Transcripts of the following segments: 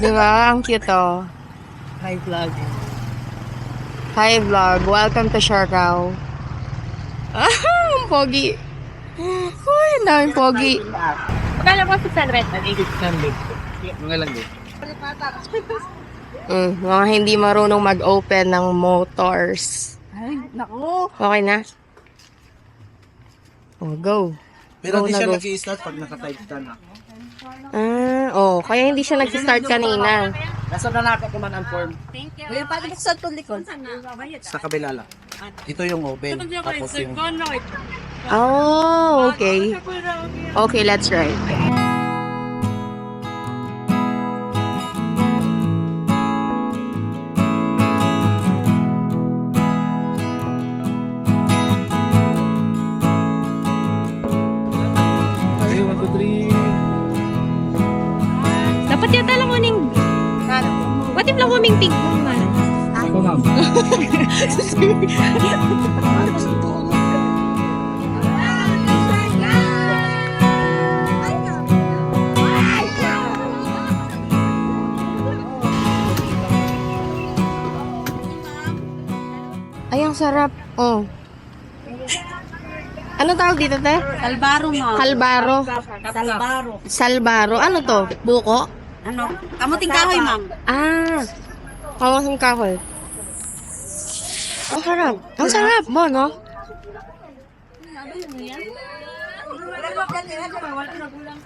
Di ba? Ang cute oh. Hi vlog. Hi vlog, welcome to Siargao. Ah, ang pogi. Uy, ang daming pogi. Magkala mo sa San Red? Mga lang din. Mga hindi marunong mag-open ng motors. Ay, naku. Okay na? Oh, go. Pero Go di na, siya go. nag-i-start pag naka-type ka na. Kaya hindi siya nag-start kanina. Nasa na nakakuman ang form. Thank you. Kuya, paano sa tulikon? Sa kabila lang. Ito yung open. Tapos yung... Oh, okay. Okay, let's try. Ay, 1, 2, 3. Dapat yata lang kuning... What if lang kuming pink mo man? Ako ma'am. Ay, ang sarap. Oh. Ano tawag dito, te? Salbaro nga. Kalbaro. Salbaro. Salbaro. Ano to? Buko? Ano? Kamuting kahoy, ma'am. Ah. Kamasang kahoy. Ang sarap. Ang sarap mo, no?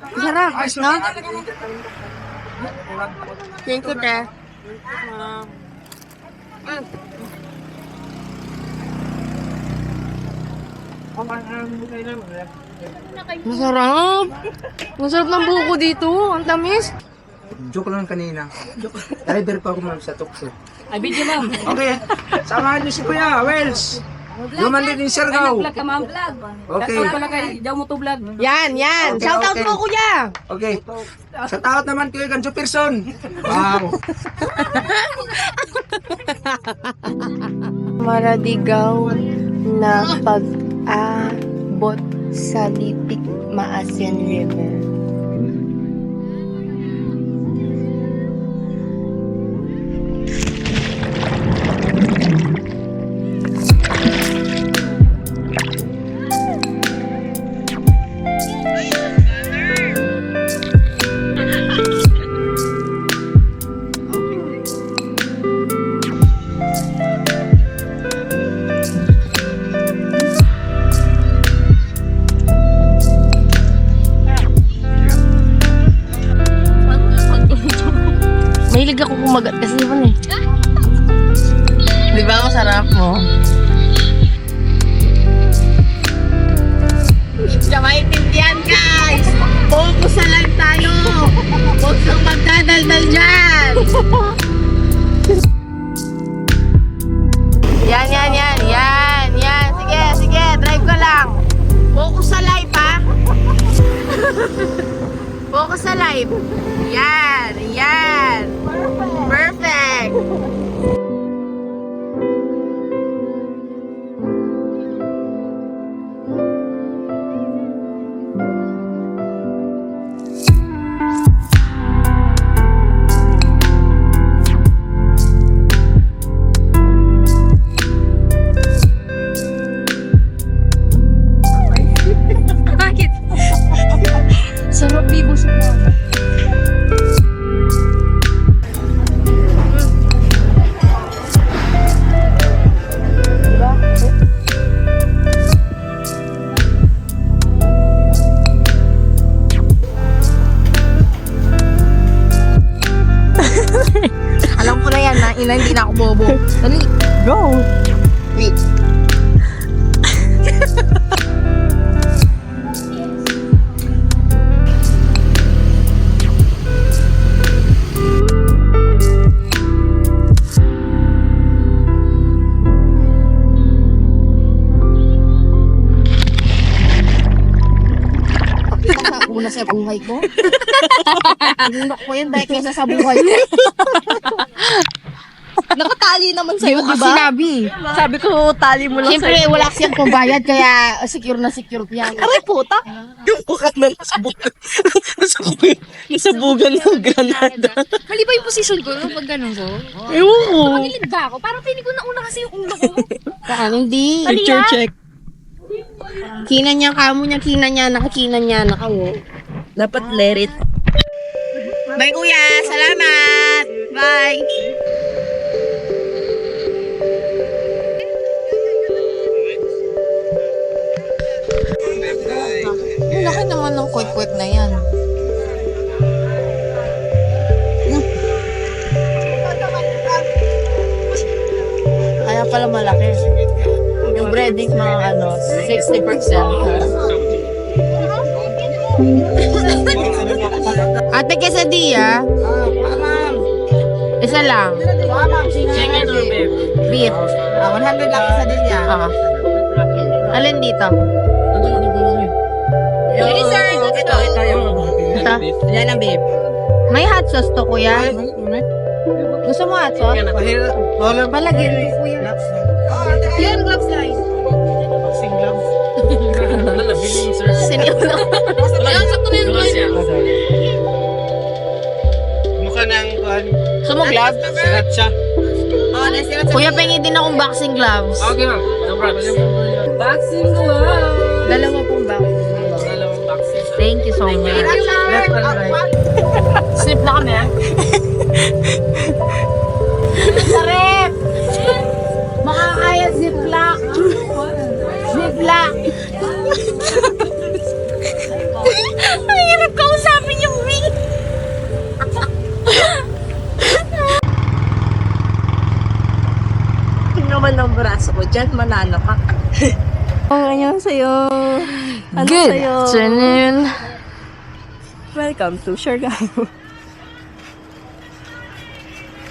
Ang sarap, no? Thank you, te. Masarap. Masarap ng buko dito. Ang tamis. Joke lang kanina. Rider pa ako ma'am sa tukso. Ay, video, ma'am. Okay. Samahan niyo si Kuya Wells. Luman din yung Siargao. Vlog ka, ma'am. Vlog. Okay. Pala kayo, daw mo to vlog. Yan, yan. Okay, Shout out okay. mo, kuya. Okay. Sa taot naman kayo Ganjo Person. Wow. Maradigaw na pag-abot sa Litik Maasin River. Mahilig ako kumagat kasi yun eh. Di ba masarap mo? Siya maintindihan guys! Focus na lang tayo! Huwag kang magdadaldal dyan! Yan, yan, yan, yan, yan. Sige, sige, drive ka lang. Focus sa life ha! Focus sa life. Yan, yan. Perfect. Bakit? Sarap bibo sa Alam ko na yan, na ina, hindi na ako bobo. Dali, go! Wait. Una sa buhay ko. Inunok ko yun dahil kesa sa buhay ko. Nakatali naman Di sa'yo, mo di kasi ba? sinabi. Sabi ko, tali mo lang Siyempre, wala siyang pambayad, kaya secure na secure yan. Aray, puta. Yung ukat na nasabugan ng granada. Mali ba yung position ko pag ganun ko? Ewan ko. Pagilid ba ako? Parang pinig ko nauna kasi yung ulo ko. Hindi. Picture check. Kinan niya, kamo niya, kinan niya, nakakinan niya, nakawo. Dapat let it. Bye, kuya. Salamat. Bye. Ang laki naman ng kwek-kwek na yan. Kaya pala malaki. Yung breading mga 60%. Ate quesadilla. Isa lang. Chicken or beef? Beef. 100 lang quesadilla. Alin dito? Ito yung. Ito? Yan ang beef. May hot sauce to, kuya. Gusto mo hot sauce? Palagyan mo, kuya. Yan, gloves guys. Siniulo. Sakto na yun. Mukha ng kuhan. Gusto mo gloves? Sirat siya. Kuya, pengi din akong boxing gloves. Okay ma'am. No problem. Boxing glove. Dalawa pong boxing. Dalawang boxing. Thank you so much. Left and right. Slip na kami, ha? Sarap! Makakaya ziplock. Ziplock. Ang hirap kausapin yung wing. Yung naman ng braso ko dyan, manano ka. Ngayon sa'yo. Ano Good sa'yo? afternoon. Welcome to Siargao.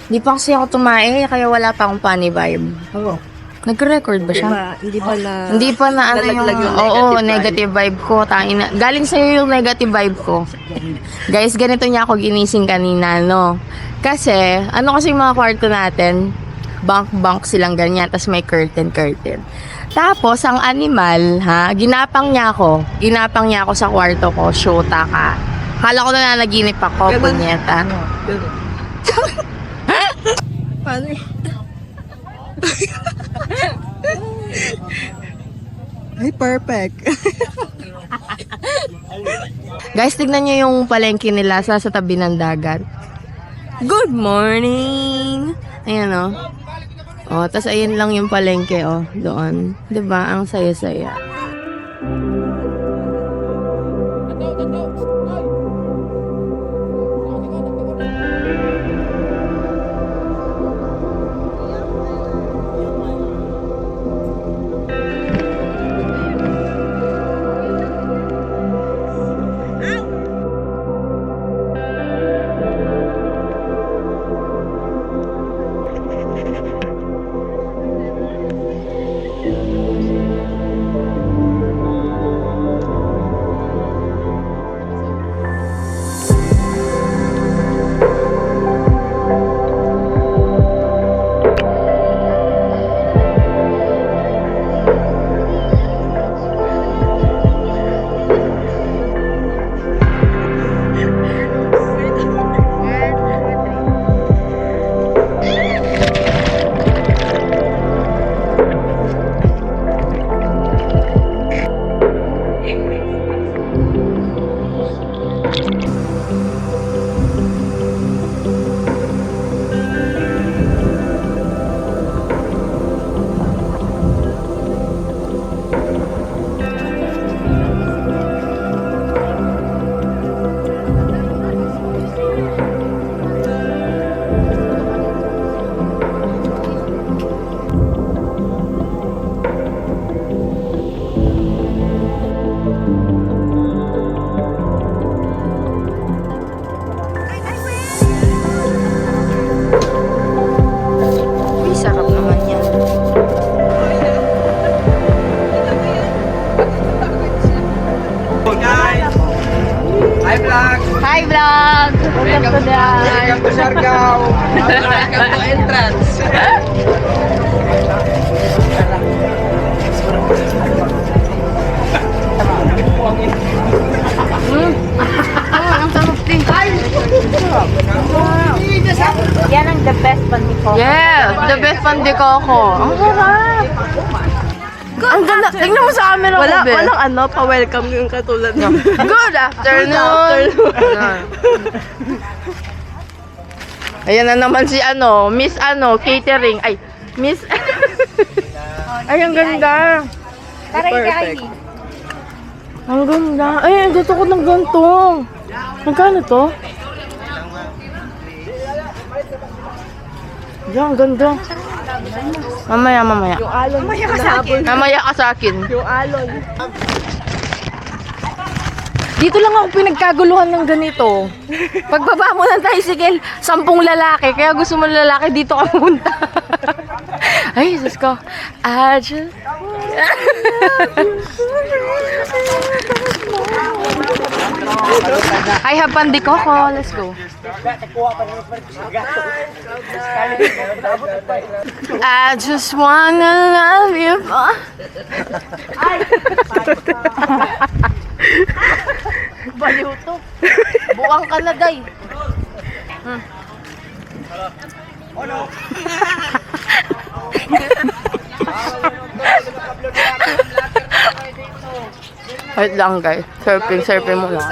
Di pa kasi ako tumae, kaya wala pa akong funny vibe. Oo. Nag-record ba siya? Hindi pa na... Hindi pa na ano yung, nalaglag yung oo, negative negative vibe ko. Tangina. Galing sa'yo yung negative vibe ko. Guys, ganito niya ako ginising kanina, no? Kasi, ano kasi yung mga kwarto natin? Bunk silang ganyan, tas may curtain. Tapos, ang animal, ginapang niya ako sa kwarto ko, shota ka. Kala ko na nanaginip ako, Ganun. punyeta. Paano Ay, perfect. Guys, tignan niyo yung palengke nila sa tabi ng dagat. Good morning! Ayan, oh. Oh, tas ayun lang yung palengke, oh. Doon. 'Di ba? Ang saya-saya. Welcome to Siargao. Welcome to entrance. Ang sarap din. Yan ang the best pandiko. Yes, the best pandikoko. Ang sarap. Ang ganda. Tingnan mo sa camera ko, Be. Walang ano, pa-welcome yung katulad ng Good afternoon. Ayan na naman si Miss catering. Ay, Miss. Ay, ang ganda. Perfect. Ang ganda. Ay, gusto ko ng ganito. Magkano to? Yan, ang ganda. Mamaya. yung alon. Mamaya ka sa akin. Yung alon. Dito lang ako pinagkaguluhan ng ganito. Pagbaba mo ng tricycle, 10 lalaki. Kaya gusto mo ng lalaki, dito ka pumunta. Ay, Jesus ko. I have pandikoko. Let's go. I just wanna love you. Baliw to. Buwang ka na, day. Wait lang, guys. Surfing mo lang.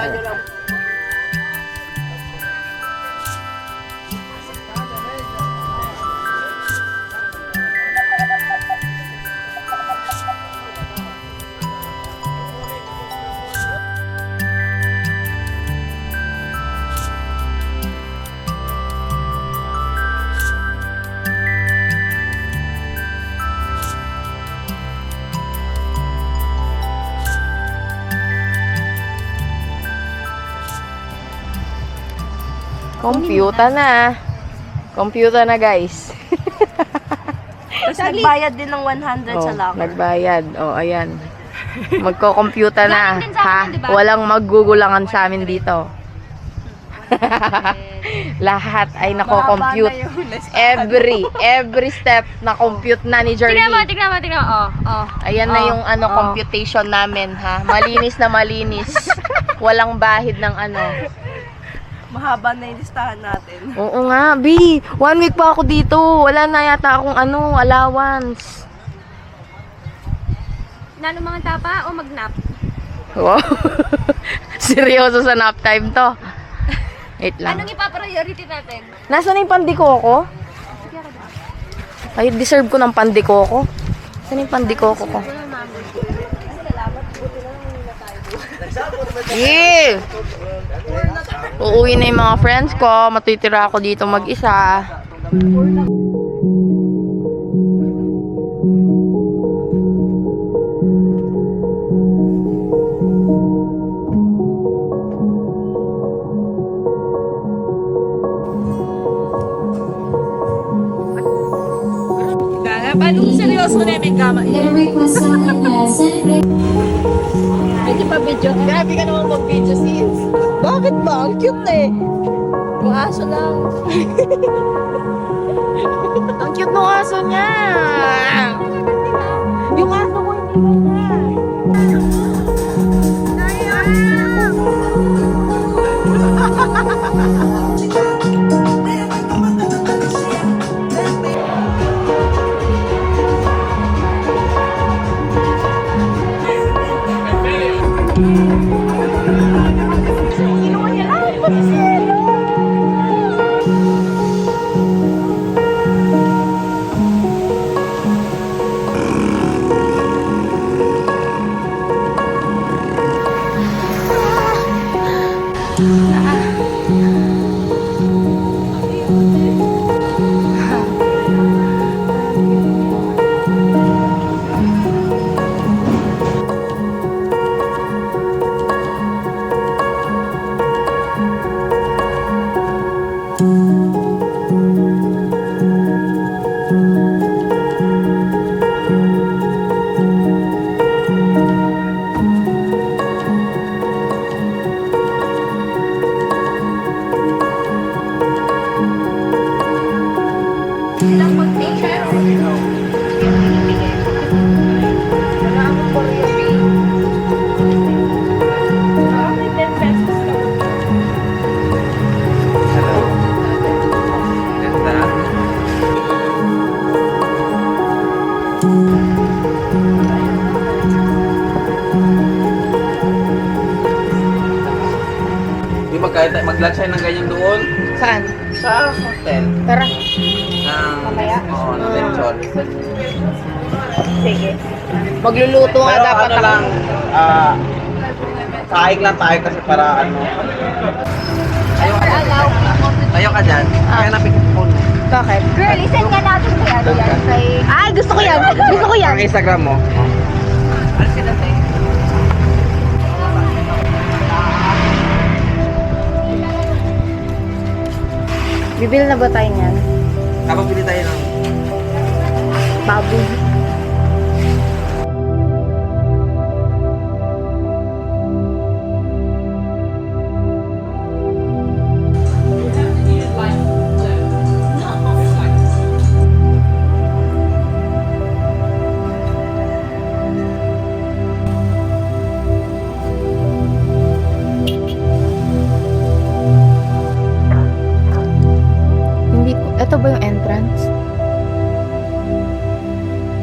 Computer na, guys. Tapos nagbayad din ng 100 sa locker. Nagbayad. Ayan. Magko-computer na. Galing din sa Ha? akin, diba? Walang maggugulangan sa amin dito. Lahat ay nako-compute. Every step na compute na ni Journey. Tingnan mo. Ayan na yung computation namin, ha. Malinis na malinis. Walang bahid ng Mahaba na yung listahan natin. Oo nga, B. 1 week pa ako dito. Wala na yata akong allowance. Nano mga tapa o mag-nap? Wow. Seryoso sa nap time to. Wait lang. Anong ipa-priority natin? Nasaan na yung pandikoko? Ay, deserve ko ng pandikoko. Saan yung pandikoko ko? Yeah! Uuwi na yung mga friends ko. Matitira ako dito mag-isa. Paano seryoso na yung kama? Pwede pa video? Grabe ka naman mag-video sis. Bakit ba? Ang cute eh. Yung aso lang. Ang cute ng aso niya! Yung aso ko hindi ganyan. mag-lunch tayo ng ganyan doon. Saan? Sa hotel. Tara. Mamaya? Oo, ng lechon. Sige. Magluluto nga Pero dapat ano ako. lang, kain lang tayo kasi para ano. Ayaw ka dyan. Kaya napikit ko. Bakit? Girl, isend ka natin kay ano yan. Kay... Ay, gusto ko yan. Gusto ko yan. Ang Instagram mo. Bibil na ba tayo niyan? Tapos pili tayo ng Baboy. Hindi ko, ito ba yung entrance?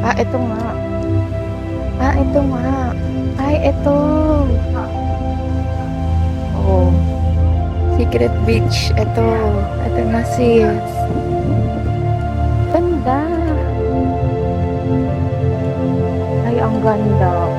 Ah, ito nga. Ah, ito nga. Ay, ito. Oh. Secret Beach. Ito. Ito na sis. Ganda. Ay, ang ganda.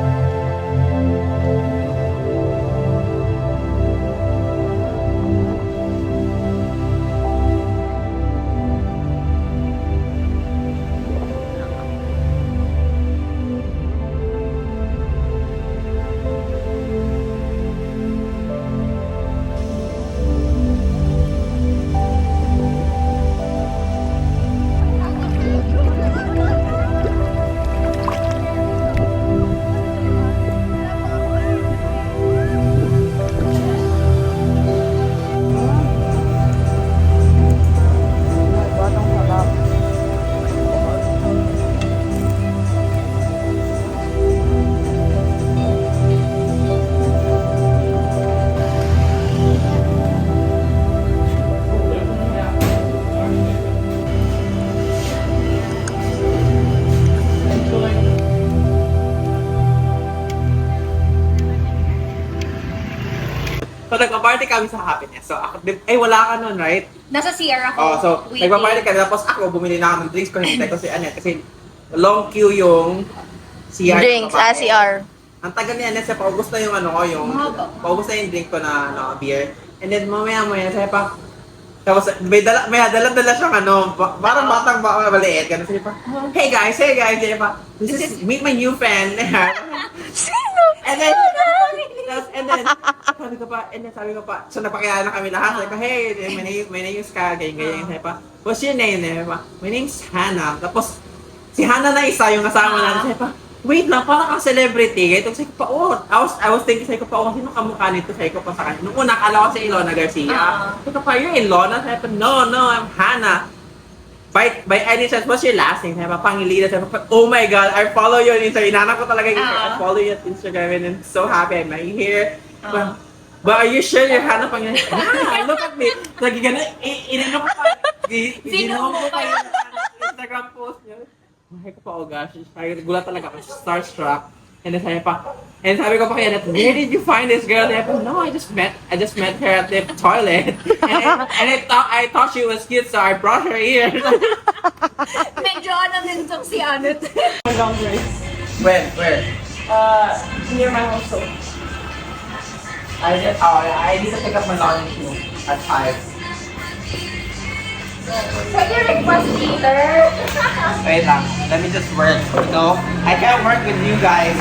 So, nagpa-party kami sa Happiness. So, ako, wala ka nun, right? Nasa CR ako. Oh, so, waiting. nagpa-party kami. Tapos ako, bumili na ako ng drinks ko. Hintay ko si Annette. Kasi, long queue yung CR. Drinks, sa babae. CR. Ang tagal ni Annette, siya paubos na yung ano ko, yung... Paubos na yung drink ko na beer. And then, mamaya, siya pa... Tapos, may dala siyang ano, parang batang maliit. Ganun siya pa, hey guys, siya pa, this is, meet my new friend. Sino? And then, sabi ko pa, so napakilala na kami lahat. Sabi ko, hey, my name is Kyle, ganyan. Sabi pa, what's your name? Sabi pa, my name's Hannah. Tapos, si Hannah na isa yung kasama natin. Sabi pa, wait lang, parang kang celebrity. Kaya sabi ko pa, oh, I was thinking, sabi ko pa, oh, sino kamukha nito? Sabi ko pa sa kanya. Nung una, akala ko si Ilona Garcia. Sabi ko pa, you're Ilona? Sabi pa, no, I'm Hannah. By any chance, what's your last name? Sabi pa, Pangilinan. Sabi pa, oh my God, I follow you on Instagram. Inanak ko talaga yung I follow you on Instagram and I'm so happy I'm here. But are you sure you're Hannah Pangilinan? Yeah, look at me. Lagi ganun, inano ko pa. Sino ko pa yung Instagram post niya. Sabi ko pa, oh gosh, gulat talaga ako, starstruck. And then sabi ko pa kaya, where did you find this girl? Sabi ko, no, I just met her at the toilet. And I thought she was cute, so I brought her here. Medyo ano din itong si Anut. Where? Near my house. I need to pick up my laundry too at 5. Pwede request later. Wait lang, let me just work. I can't work with you guys.